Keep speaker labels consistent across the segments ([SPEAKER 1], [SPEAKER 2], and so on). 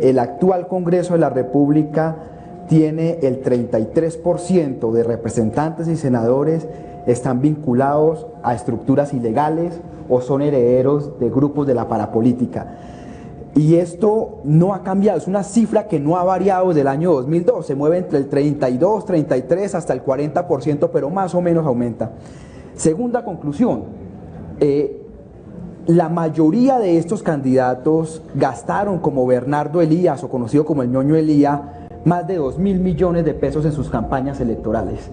[SPEAKER 1] El actual Congreso de la República tiene el 33% de representantes y senadores están vinculados a estructuras ilegales o son herederos de grupos de la parapolítica. Y esto no ha cambiado, es una cifra que no ha variado desde el año 2002, se mueve entre el 32, 33 hasta el 40%, pero más o menos aumenta. Segunda conclusión, la mayoría de estos candidatos gastaron, como Bernardo Elías o conocido como el Ñoño Elías, más de 2.000 millones de pesos en sus campañas electorales.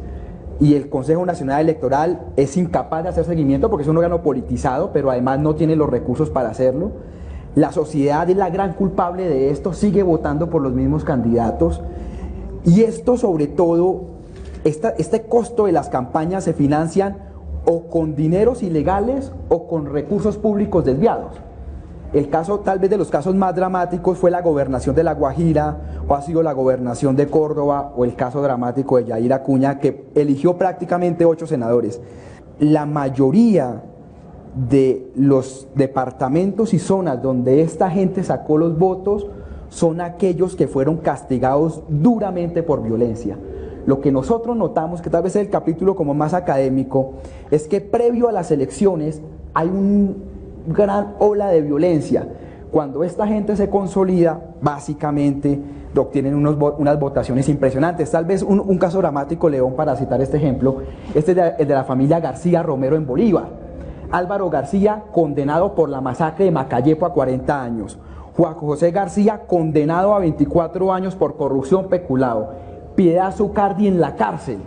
[SPEAKER 1] Y el Consejo Nacional Electoral es incapaz de hacer seguimiento porque es un órgano politizado, pero además no tiene los recursos para hacerlo. La sociedad es la gran culpable de esto, sigue votando por los mismos candidatos. Y esto, sobre todo, este costo de las campañas se financian o con dineros ilegales o con recursos públicos desviados. El caso, tal vez de los casos más dramáticos, fue la gobernación de La Guajira, o ha sido la gobernación de Córdoba, o el caso dramático de Yair Acuña, que eligió prácticamente 8 senadores. La mayoría de los departamentos y zonas donde esta gente sacó los votos son aquellos que fueron castigados duramente por violencia. Lo que nosotros notamos, que tal vez es el capítulo como más académico, es que previo a las elecciones hay una gran ola de violencia. Cuando esta gente se consolida, básicamente obtienen unas votaciones impresionantes. Tal vez un caso dramático, León, para citar este ejemplo, este es el de la familia García Romero en Bolívar. Álvaro García, condenado por la masacre de Macayepo a 40 años. Juan José García, condenado a 24 años por corrupción peculado. Piedad Zucardi en la cárcel.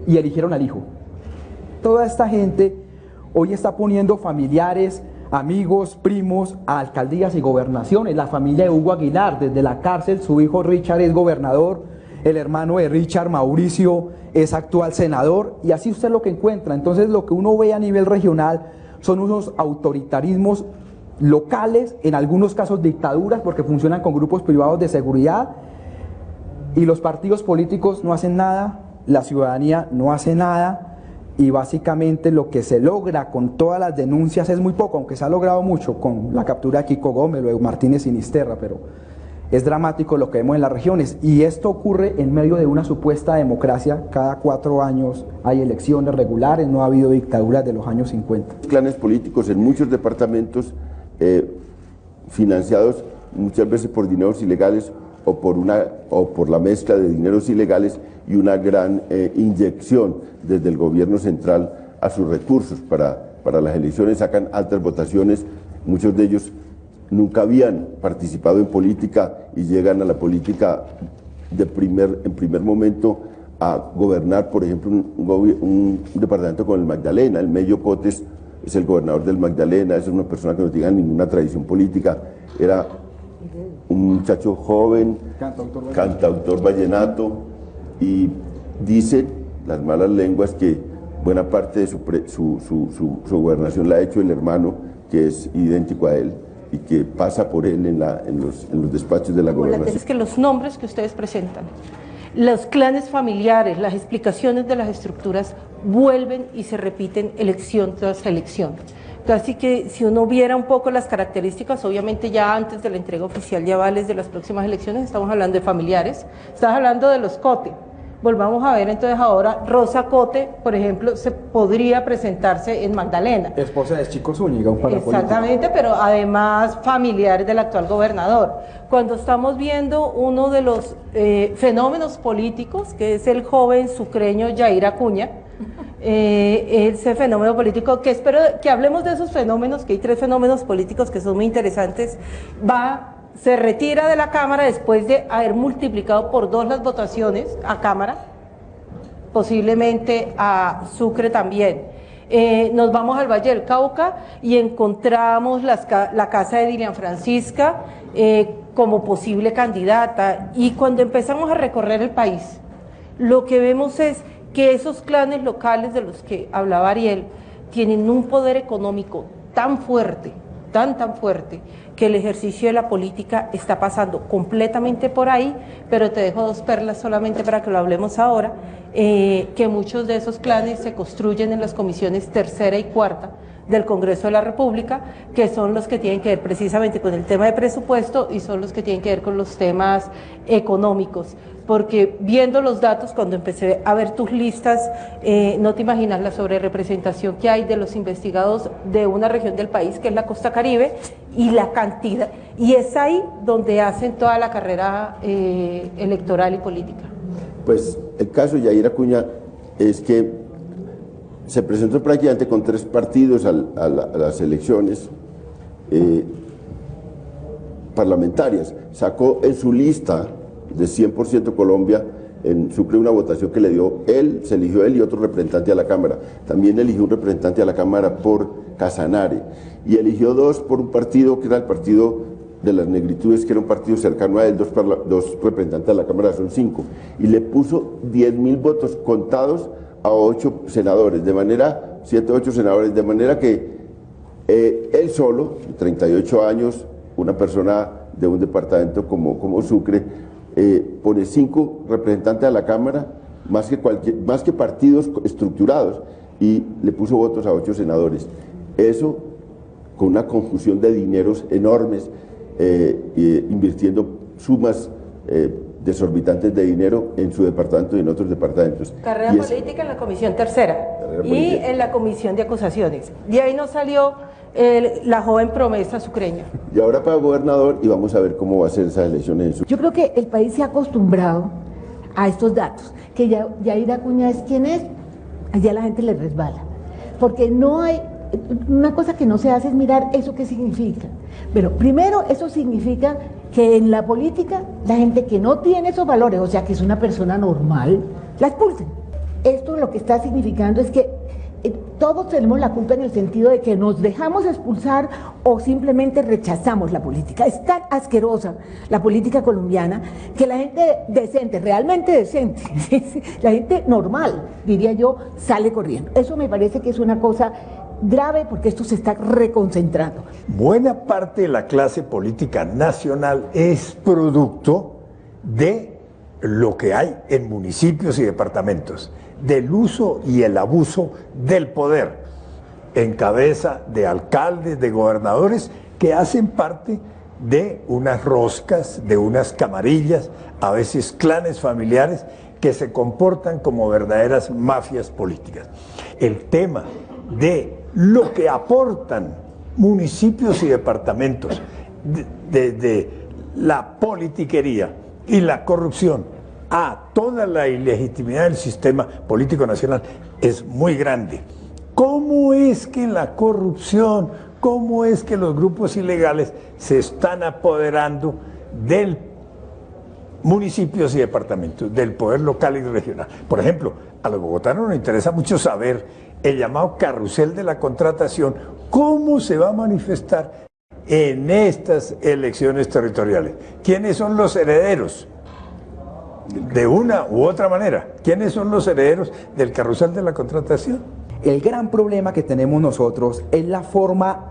[SPEAKER 1] Y eligieron al hijo. Toda esta gente hoy está poniendo familiares, amigos, primos a alcaldías y gobernaciones. La familia de Hugo Aguilar, desde la cárcel, su hijo Richard es gobernador, el hermano de Richard, Mauricio, es actual senador, y así usted es lo que encuentra. Entonces lo que uno ve a nivel regional son unos autoritarismos locales, en algunos casos dictaduras, porque funcionan con grupos privados de seguridad, y los partidos políticos no hacen nada, la ciudadanía no hace nada, y básicamente lo que se logra con todas las denuncias es muy poco, aunque se ha logrado mucho con la captura de Kiko Gómez, luego Martínez Sinisterra, pero es dramático lo que vemos en las regiones, y esto ocurre en medio de una supuesta democracia. Cada 4 años hay elecciones regulares, no ha habido dictaduras de los años 50.
[SPEAKER 2] Clanes políticos en muchos departamentos financiados muchas veces por dineros ilegales o por la mezcla de dineros ilegales y una gran inyección desde el gobierno central a sus recursos para las elecciones. Sacan altas votaciones, muchos de ellos nunca habían participado en política y llegan a la política en primer momento a gobernar, por ejemplo, un departamento como el Magdalena. El Mello Cotes es el gobernador del Magdalena, es una persona que no tenga ninguna tradición política, era un muchacho joven, cantautor vallenato, y dicen las malas lenguas que buena parte de su gobernación la ha hecho el hermano, que es idéntico a él, y que pasa por él en los despachos de la gobernación.
[SPEAKER 3] Es que los nombres que ustedes presentan, los clanes familiares, las explicaciones de las estructuras vuelven y se repiten elección tras elección. Casi que si uno viera un poco las características, obviamente ya antes de la entrega oficial de avales de las próximas elecciones, estamos hablando de familiares, estamos hablando de los Cote. Volvamos a ver entonces ahora, Rosa Cote, por ejemplo, se podría presentarse en Magdalena.
[SPEAKER 1] Esposa de Chico Zúñiga, un parapolítico.
[SPEAKER 3] Exactamente, pero además familiares del actual gobernador. Cuando estamos viendo uno de los fenómenos políticos, que es el joven sucreño Yair Acuña, ese fenómeno político, que espero que hablemos de esos fenómenos, que hay 3 fenómenos políticos que son muy interesantes, se retira de la Cámara después de haber multiplicado por 2 las votaciones a Cámara, posiblemente a Sucre también. Nos vamos al Valle del Cauca y encontramos la casa de Dilian Francisca como posible candidata, y cuando empezamos a recorrer el país, lo que vemos es que esos clanes locales de los que hablaba Ariel tienen un poder económico tan fuerte, tan fuerte, que el ejercicio de la política está pasando completamente por ahí, pero te dejo dos perlas solamente para que lo hablemos ahora, que muchos de esos clanes se construyen en las comisiones tercera y cuarta del Congreso de la República, que son los que tienen que ver precisamente con el tema de presupuesto y son los que tienen que ver con los temas económicos, porque viendo los datos, cuando empecé a ver tus listas, no te imaginas la sobrerepresentación que hay de los investigados de una región del país, que es la costa Caribe, y la cantidad, y es ahí donde hacen toda la carrera electoral y política.
[SPEAKER 2] Pues el caso de Yair Acuña es que se presentó prácticamente con 3 partidos a las elecciones parlamentarias. Sacó en su lista de 100% Colombia en Sucre una votación que le dio él, se eligió él y otro representante a la Cámara. También eligió un representante a la Cámara por Casanare y eligió 2 por un partido que era el partido de las negritudes, que era un partido cercano a él, 2 representantes a la Cámara, son 5, y le puso 10.000 votos contados a 8 senadores, de manera, 7 o 8 senadores, de manera que él solo, 38 años, una persona de un departamento como Sucre, pone 5 representantes a la Cámara, más que partidos estructurados, y le puso votos a 8 senadores. Eso con una confusión de dineros enormes, invirtiendo sumas desorbitantes de dinero en su departamento y en otros departamentos.
[SPEAKER 3] Carrera política en la comisión tercera y en la comisión de acusaciones. De ahí nos salió la joven promesa sucreña.
[SPEAKER 2] Y ahora para gobernador, y vamos a ver cómo va a ser esas elecciones en Sucre.
[SPEAKER 4] Yo creo que el país se ha acostumbrado a estos datos, que Yair Acuña es quien es, allá la gente le resbala, porque no hay, una cosa que no se hace es mirar eso qué significa. Pero primero eso significa que en la política la gente que no tiene esos valores, o sea que es una persona normal, la expulsen. Esto lo que está significando es que todos tenemos la culpa en el sentido de que nos dejamos expulsar o simplemente rechazamos la política. Es tan asquerosa la política colombiana que la gente decente, realmente decente, la gente normal, diría yo, sale corriendo. Eso me parece que es una cosa grave porque esto se está reconcentrando.
[SPEAKER 5] Buena parte de la clase política nacional es producto de lo que hay en municipios y departamentos, del uso y el abuso del poder, en cabeza de alcaldes, de gobernadores, que hacen parte de unas roscas, de unas camarillas, a veces clanes familiares, que se comportan como verdaderas mafias políticas. El tema de lo que aportan municipios y departamentos de la politiquería y la corrupción a toda la ilegitimidad del sistema político nacional es muy grande. ¿Cómo es que la corrupción, cómo es que los grupos ilegales se están apoderando del municipios y departamentos, del poder local y regional? Por ejemplo, a los bogotanos nos interesa mucho saber el llamado carrusel de la contratación, cómo se va a manifestar en estas elecciones territoriales. ¿Quiénes son los herederos? De una u otra manera, ¿quiénes son los herederos del carrusel de la contratación?
[SPEAKER 1] El gran problema que tenemos nosotros es la forma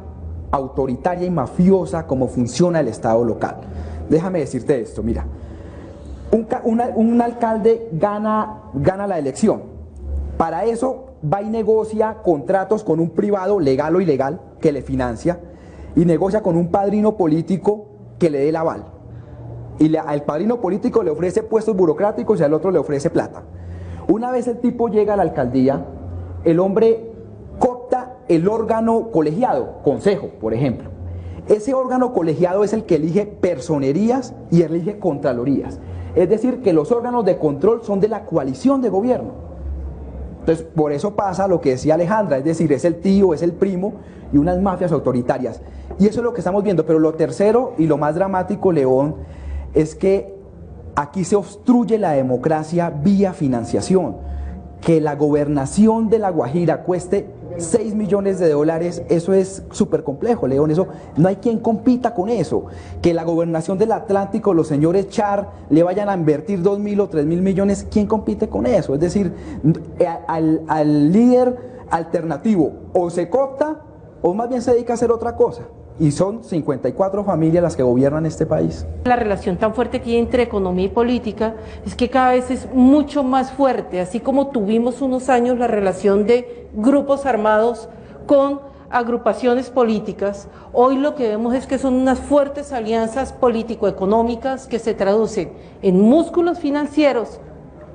[SPEAKER 1] autoritaria y mafiosa como funciona el Estado local. Déjame decirte esto, mira, un alcalde gana la elección, para eso va y negocia contratos con un privado, legal o ilegal, que le financia, y negocia con un padrino político que le dé el aval. Y al padrino político le ofrece puestos burocráticos y al otro le ofrece plata. Una vez el tipo llega a la alcaldía, el hombre coopta el órgano colegiado, consejo, por ejemplo. Ese órgano colegiado es el que elige personerías y elige contralorías. Es decir, que los órganos de control son de la coalición de gobierno. Entonces, por eso pasa lo que decía Alejandra, es decir, es el tío, es el primo y unas mafias autoritarias. Y eso es lo que estamos viendo. Pero lo tercero y lo más dramático, León, es que aquí se obstruye la democracia vía financiación. Que la gobernación de La Guajira cueste 6 millones de dólares, eso es súper complejo, León, eso no hay quien compita con eso. Que la gobernación del Atlántico, los señores Char, le vayan a invertir 2.000 o 3.000 millones, ¿quién compite con eso? Es decir, al líder alternativo o se coopta o más bien se dedica a hacer otra cosa. y son 54 familias las que gobiernan este país.
[SPEAKER 3] La relación tan fuerte que hay entre economía y política es que cada vez es mucho más fuerte, así como tuvimos unos años la relación de grupos armados con agrupaciones políticas, hoy lo que vemos es que son unas fuertes alianzas político-económicas que se traducen en músculos financieros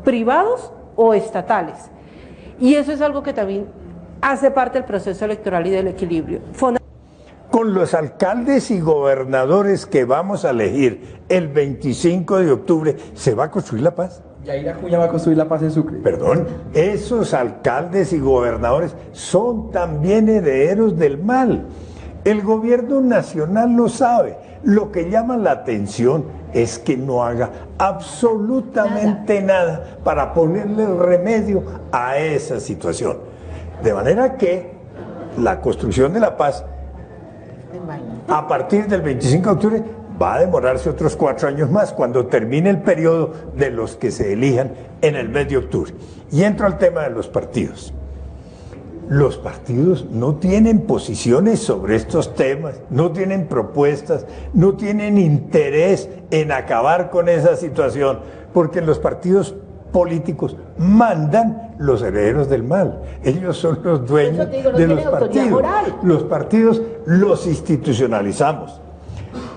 [SPEAKER 3] privados o estatales. Y eso es algo que también hace parte del proceso electoral y del equilibrio.
[SPEAKER 5] Con los alcaldes y gobernadores que vamos a elegir el 25 de octubre, ¿se va a construir la paz?
[SPEAKER 1] Yair Acuña va a construir la paz en Sucre.
[SPEAKER 5] Perdón, esos alcaldes y gobernadores son también herederos del mal. El gobierno nacional lo sabe. Lo que llama la atención es que no haga absolutamente nada para ponerle el remedio a esa situación. De manera que la construcción de la paz, a partir del 25 de octubre, va a demorarse otros 4 años más, cuando termine el periodo de los que se elijan en el mes de octubre. Y entro al tema de los partidos. Los partidos no tienen posiciones sobre estos temas, no tienen propuestas, no tienen interés en acabar con esa situación, porque los partidos políticos mandan los herederos del mal. Ellos son los dueños de los partidos. Los partidos los institucionalizamos.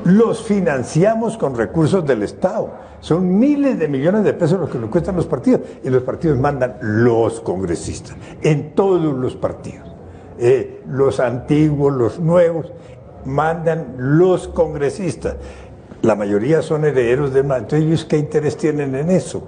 [SPEAKER 5] Los financiamos con recursos del Estado. Son miles de millones de pesos los que nos cuestan los partidos. Y los partidos mandan los congresistas. En todos los partidos. Los antiguos, los nuevos, mandan los congresistas. La mayoría son herederos del mal. Entonces, ¿ellos qué interés tienen en eso?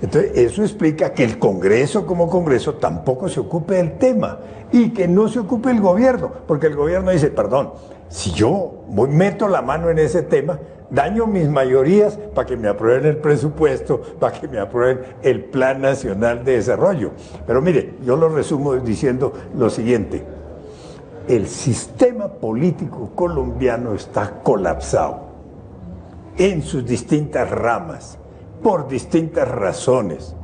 [SPEAKER 5] Entonces, eso explica que el Congreso como Congreso tampoco se ocupe del tema y que no se ocupe el gobierno, porque el gobierno dice, perdón, si yo meto la mano en ese tema, daño mis mayorías para que me aprueben el presupuesto, para que me aprueben el Plan Nacional de Desarrollo. Pero mire, yo lo resumo diciendo lo siguiente: el sistema político colombiano está colapsado en sus distintas ramas, por distintas razones.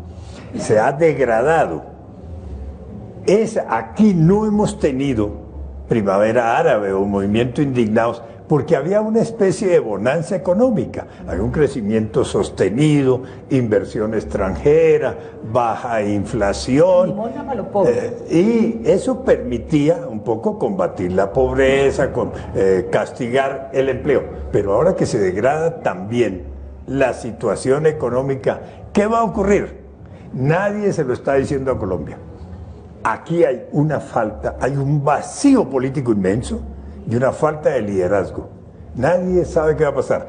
[SPEAKER 5] Se ha degradado. Aquí no hemos tenido primavera árabe o movimiento indignados porque había una especie de bonanza económica, había un crecimiento sostenido, inversión extranjera, baja inflación, y eso permitía un poco combatir la pobreza, castigar el empleo. Pero ahora que se degrada también la situación económica, ¿qué va a ocurrir? Nadie se lo está diciendo a Colombia. Aquí hay una falta, hay un vacío político inmenso y una falta de liderazgo. Nadie sabe qué va a pasar.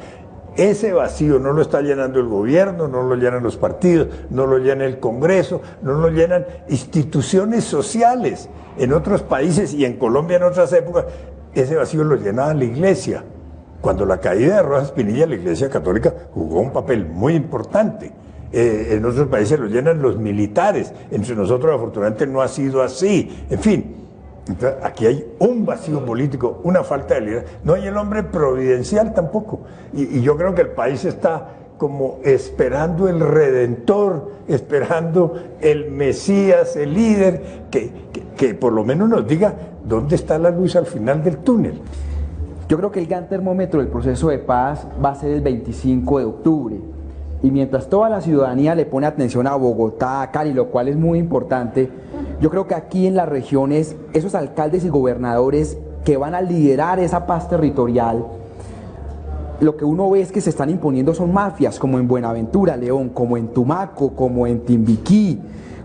[SPEAKER 5] Ese vacío no lo está llenando el gobierno, no lo llenan los partidos, no lo llena el Congreso, no lo llenan instituciones sociales. En otros países y en Colombia en otras épocas, ese vacío lo llenaba la Iglesia. Cuando la caída de Rojas Pinilla, la Iglesia Católica jugó un papel muy importante. En otros países lo llenan los militares, entre nosotros afortunadamente no ha sido así. En fin, entonces, aquí hay un vacío político, una falta de liderazgo. No hay el hombre providencial tampoco. Y yo creo que el país está como esperando el Redentor, esperando el Mesías, el líder, que por lo menos nos diga dónde está la luz al final del túnel.
[SPEAKER 1] Yo creo que el gran termómetro del proceso de paz va a ser el 25 de octubre. Y mientras toda la ciudadanía le pone atención a Bogotá, a Cali, lo cual es muy importante, yo creo que aquí en las regiones, esos alcaldes y gobernadores que van a liderar esa paz territorial, lo que uno ve es que se están imponiendo son mafias, como en Buenaventura, León, como en Tumaco, como en Timbiquí,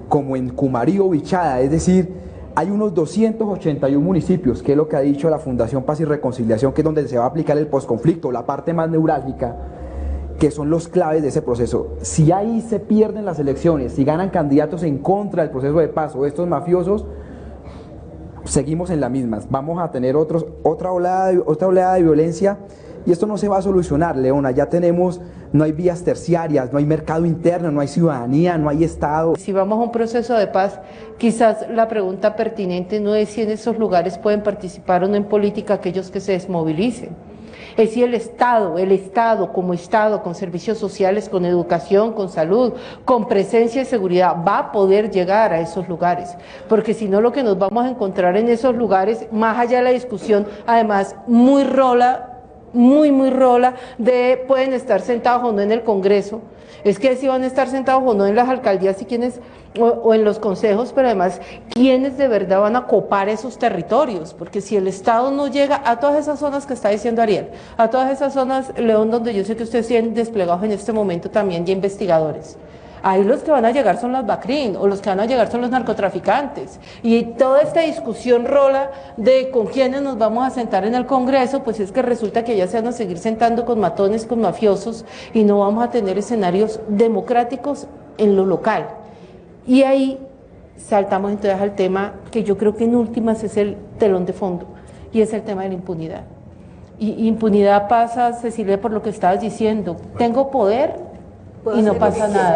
[SPEAKER 1] como en Cumarío, Bichada. Es decir, hay unos 281 municipios, que es lo que ha dicho la Fundación Paz y Reconciliación, que es donde se va a aplicar el posconflicto, la parte más neurálgica, que son los claves de ese proceso. Si ahí se pierden las elecciones, si ganan candidatos en contra del proceso de paz o estos mafiosos, seguimos en las mismas. Vamos a tener otra oleada de violencia y esto no se va a solucionar, Leona. Ya tenemos, no hay vías terciarias, no hay mercado interno, no hay ciudadanía, no hay Estado.
[SPEAKER 3] Si vamos a un proceso de paz, quizás la pregunta pertinente no es si en esos lugares pueden participar o no en política aquellos que se desmovilicen. es si el Estado como Estado, con servicios sociales, con educación, con salud, con presencia y seguridad, va a poder llegar a esos lugares, porque si no lo que nos vamos a encontrar en esos lugares, más allá de la discusión, además muy rola, muy rola, de pueden estar sentados o no en el Congreso, es que si van a estar sentados o no en las alcaldías y quiénes, o en los consejos, pero además quiénes de verdad van a copar esos territorios, porque si el Estado no llega a todas esas zonas que está diciendo Ariel, a todas esas zonas, León, donde yo sé que ustedes tienen desplegados en este momento también ya investigadores, ahí los que van a llegar son las BACRIM, o los que van a llegar son los narcotraficantes. Y toda esta discusión rola de con quiénes nos vamos a sentar en el Congreso, pues es que resulta que allá se van a seguir sentando con matones, con mafiosos, y no vamos a tener escenarios democráticos en lo local. Y ahí saltamos entonces al tema que yo creo que en últimas es el telón de fondo, y es el tema de la impunidad. Y impunidad pasa, Cecilia, por lo que estabas diciendo, tengo poder y no pasa nada.